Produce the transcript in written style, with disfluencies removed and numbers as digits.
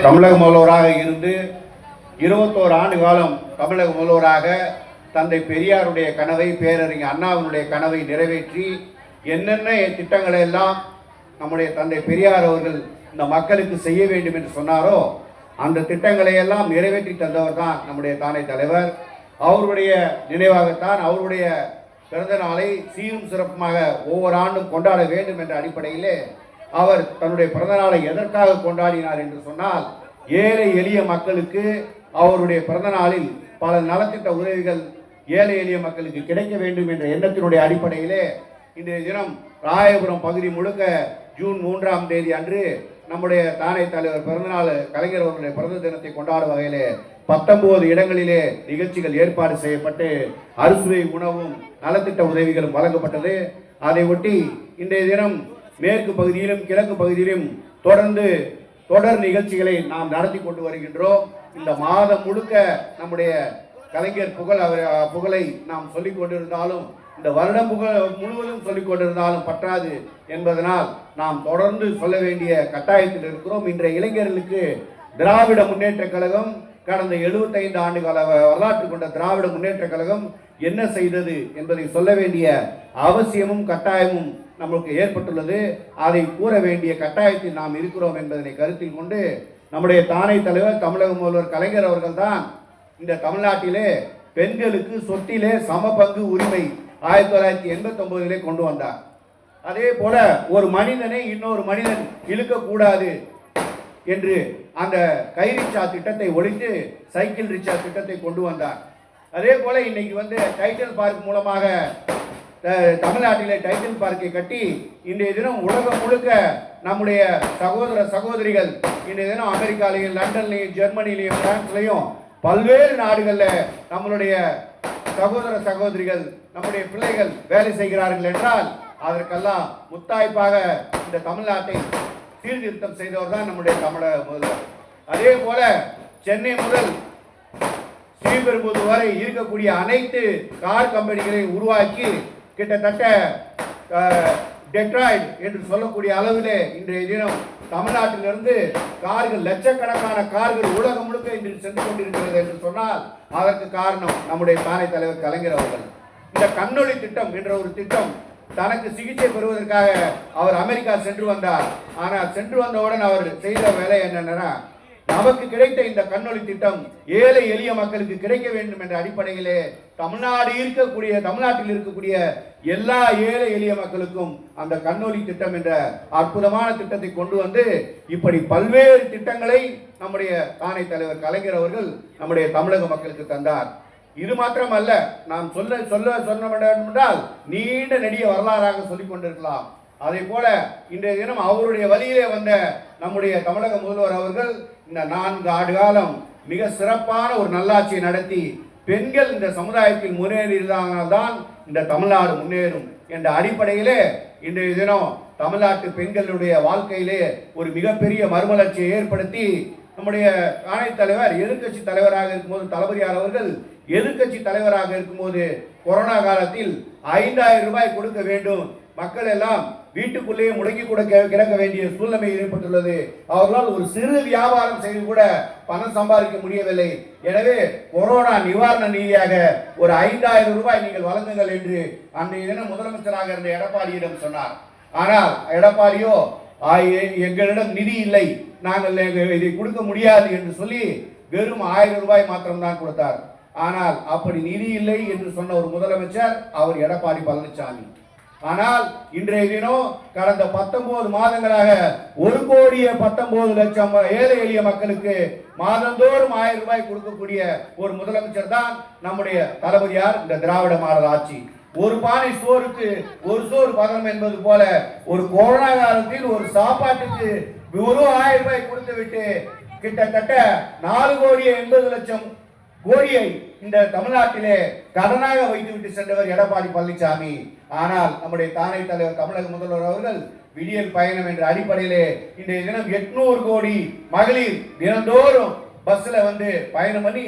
தமிழக முதல்வராக இருந்து 21 ஆண்டு காலம் தமிழக முதல்வராக தந்தை பெரியாருடைய கனவை, பேரறிஞர் அண்ணாவினுடைய கனவை நிறைவேற்றி என்னென்ன திட்டங்களை எல்லாம் நம்முடைய தந்தை பெரியார் அவர்கள் இந்த மக்களுக்கு செய்ய வேண்டும் என்று சொன்னாரோ அந்த திட்டங்களை எல்லாம் நிறைவேற்றி தந்தவர் தான் நம்முடைய தானை தலைவர். அவருடைய நினைவாகத்தான் அவருடைய பிறந்த நாளை சீரும் சிறப்புமாக ஒவ்வொரு ஆண்டும் கொண்டாட வேண்டும் என்ற அடிப்படையிலே அவர் தன்னுடைய பிறந்த நாளை எதற்காக கொண்டாடினார் என்று சொன்னால், ஏழை எளிய மக்களுக்கு அவருடைய பிறந்த நாளில் பல நலத்திட்ட உதவிகள் ஏழை எளிய மக்களுக்கு கிடைக்க வேண்டும் என்ற எண்ணத்தினுடைய அடிப்படையிலே இன்றைய தினம் ராயபுரம் பகுதி முழுக்க ஜூன் 3ஆம் தேதி அன்று நம்முடைய தானை தலைவர் பிறந்தநாள் கலைஞர் அவர்களுடைய பிறந்த தினத்தை கொண்டாடும் வகையிலே 19 இடங்களிலே நிகழ்ச்சிகள் ஏற்பாடு செய்யப்பட்டு அறுசுவை உணவும் நலத்திட்ட உதவிகளும் வழங்கப்பட்டது. அதை ஒட்டி இன்றைய தினம் மேற்கு பகுதியிலும் கிழக்கு பகுதியிலும் தொடர் நிகழ்ச்சிகளை நாம் நடத்தி கொண்டு வருகின்றோம். இந்த மாதம் முழுக்க நம்முடைய கலைஞர் புகழை நாம் சொல்லிக் கொண்டிருந்தாலும், இந்த வருடம் முழுவதும் சொல்லிக் கொண்டிருந்தாலும் பற்றாது என்பதனால் நாம் தொடர்ந்து சொல்ல வேண்டிய கட்டாயத்தில் இருக்கிறோம். இன்றைய இளைஞர்களுக்கு திராவிட முன்னேற்ற கழகம் கடந்த 75 ஆண்டு கால வரலாற்று கொண்ட திராவிட முன்னேற்ற கழகம் என்ன செய்தது என்பதை சொல்ல வேண்டிய அவசியமும் கட்டாயமும் நமக்கு ஏற்பட்டுள்ளது. அதை கூற வேண்டிய கட்டாயத்தில் நாம் இருக்கிறோம் என்பதனை கருத்தில் கொண்டு நம்முடைய தானை தலைவர் தமிழக முதல்வர் கலைஞர் அவர்கள் தான் இந்த தமிழ்நாட்டிலே பெண்களுக்கு சொத்திலே சம பங்கு உரிமை 1989 கொண்டு வந்தார். அதே போல ஒரு மனிதனை இன்னொரு மனிதன் இழுக்கக்கூடாது என்று அந்த கை ரிக்ஷா திட்டத்தை ஒழித்து சைக்கிள் ரிக்ஷா திட்டத்தை கொண்டு வந்தார். அதே போல இன்னைக்கு டைட்டில் பார்க் மூலமாக தமிழ்நாட்டிலே டைட்டில் பார்க்கை கட்டி இன்றைய தினம் உலகம் முழுக்க நம்முடைய சகோதரிகள் இன்றைய தினம் அமெரிக்காலையும் லண்டன்லையும் ஜெர்மனிலையும் பிரான்ஸ்லையும் பல்வேறு நாடுகளில் நம்மளுடைய சகோதரிகள் நம்முடைய பிள்ளைகள் வேலை செய்கிறார்கள் என்றால் அதற்கெல்லாம் முத்தாய்ப்பாக இந்த தமிழ்நாட்டை சீர்திருத்தம் செய்தவர் தான் நம்முடைய தமிழக முதல்வர். அதே போல சென்னை முதல் ஸ்ரீபெரும்புதூர் வரை இருக்கக்கூடிய அனைத்து கார் கம்பெனிகளை உருவாக்கி கிட்டத்தட்ட டெட்ராய்ட் என்று சொல்லக்கூடிய அளவிலே இன்றைய தினம் தமிழ்நாட்டிலிருந்து கார்கள், லட்சக்கணக்கான கார்கள் உலகம் முழுக்க இன்று சென்று கொண்டிருக்கிறது என்று சொன்னால் அதற்கு காரணம் நம்முடைய தானை தலைவர் கலைஞர் அவர்கள். இந்த கண்ணொளி திட்டம் என்ற ஒரு திட்டம், தனக்கு சிகிச்சை பெறுவதற்காக அவர் அமெரிக்கா சென்று வந்தார். ஆனால் சென்று வந்தவுடன் அவர் செய்த வேலை என்னன்னா, நமக்கு கிடைத்த இந்த கண்ணொளி திட்டம் ஏழை எளிய மக்களுக்கு கிடைக்க வேண்டும் என்ற அடிப்படையிலே தமிழ்நாட்டில் இருக்கக்கூடிய எல்லா ஏழை எளிய மக்களுக்கும் அந்த கண்ணொளி திட்டம் என்ற அற்புதமான திட்டத்தை கொண்டு வந்து இப்படி பல்வேறு திட்டங்களை நம்முடைய தானை தலைவர் கலைஞர் அவர்கள் நம்முடைய தமிழக மக்களுக்கு தந்தார். இது மாத்திரமல்ல, நாம் சொன்ன என்றால் நீண்ட நெடிய வரலாறாக சொல்லிக் கொண்டிருக்கலாம். அதே போல இன்றைய தினம் அவருடைய வழியிலே வந்த நம்முடைய தமிழக முதல்வர் அவர்கள் இந்த 4 ஆண்டு காலம் மிக சிறப்பான ஒரு நல்லாட்சியை நடத்தி பெண்கள் இந்த சமுதாயத்தில் முன்னேறினால்தான் இந்த தமிழ்நாடு முன்னேறும் என்ற அடிப்படையிலே இன்றைய தினம் தமிழ்நாட்டு பெண்களுடைய வாழ்க்கையிலே ஒரு மிகப்பெரிய மறுமலர்ச்சியை ஏற்படுத்தி நம்முடைய தானை தலைவர் எதிர்கட்சி தலைவராக இருக்கும்போது தளபதியார் அவர்கள் எதிர்கட்சி தலைவராக இருக்கும்போது கொரோனா காலத்தில் 5000 ரூபாய் கொடுக்க வேண்டும், மக்கள் எல்லாம் வீட்டுக்குள்ளேயே முடங்கி கூட கிடக்க வேண்டிய சூழ்நிலை ஏற்பட்டுள்ளது. அவர்களால் ஒரு சிறு வியாபாரம் செய்து கூட பணம் சம்பாதிக்க முடியவில்லை. எனவே கொரோனா நிவாரண நிதியாக ஒரு 5000 ரூபாய் நீங்கள் வழங்குங்கள் என்று அன்றைய தினம் முதலமைச்சராக இருந்த எடப்பாடியிடம் சொன்னார். ஆனால் எடப்பாடியோ எங்களிடம் நிதி இல்லை, நாங்கள் இதை கொடுக்க முடியாது என்று சொல்லி வெறும் 1000 ரூபாய் மாத்திரம்தான் கொடுத்தார். ஆனால் அப்படி நிதி இல்லை என்று சொன்ன ஒரு முதலமைச்சர் அவர் எடப்பாடி பழனிசாமி. ஆனால் இன்றைய தினம் கடந்த 19 மாதங்களாக 1,19,00,000 ஏழை எளிய மக்களுக்கு மாதந்தோறும் 1000 ரூபாய் கொடுக்கக்கூடிய ஒரு முதலமைச்சர் தான் நம்முடைய தளபதியார். இந்த திராவிட மாடல் ஆட்சி ஒரு பானை சோறுக்கு ஒரு சோறு பதம் என்பது போல ஒரு கொரோனா காலத்தில் ஒரு சாப்பாட்டுக்கு ஒரு 1000 ரூபாய் கொடுத்து விட்டு கிட்டத்தட்ட 4,80,00,000 கோடியை இந்த தமிழ்நாட்டிலே கடனாக வைத்துவிட்டு சென்றவர் எடப்பாடி பழனிசாமி. ஆனால் நம்முடைய தானை தலைவர் தமிழக முதல்வர் அவர்கள் விடியல் பயணம் என்ற அடிப்படையிலே இன்றைய தினம் 800 கோடி மகளிர் தினந்தோறும் பஸ்ல பயணம் பண்ணி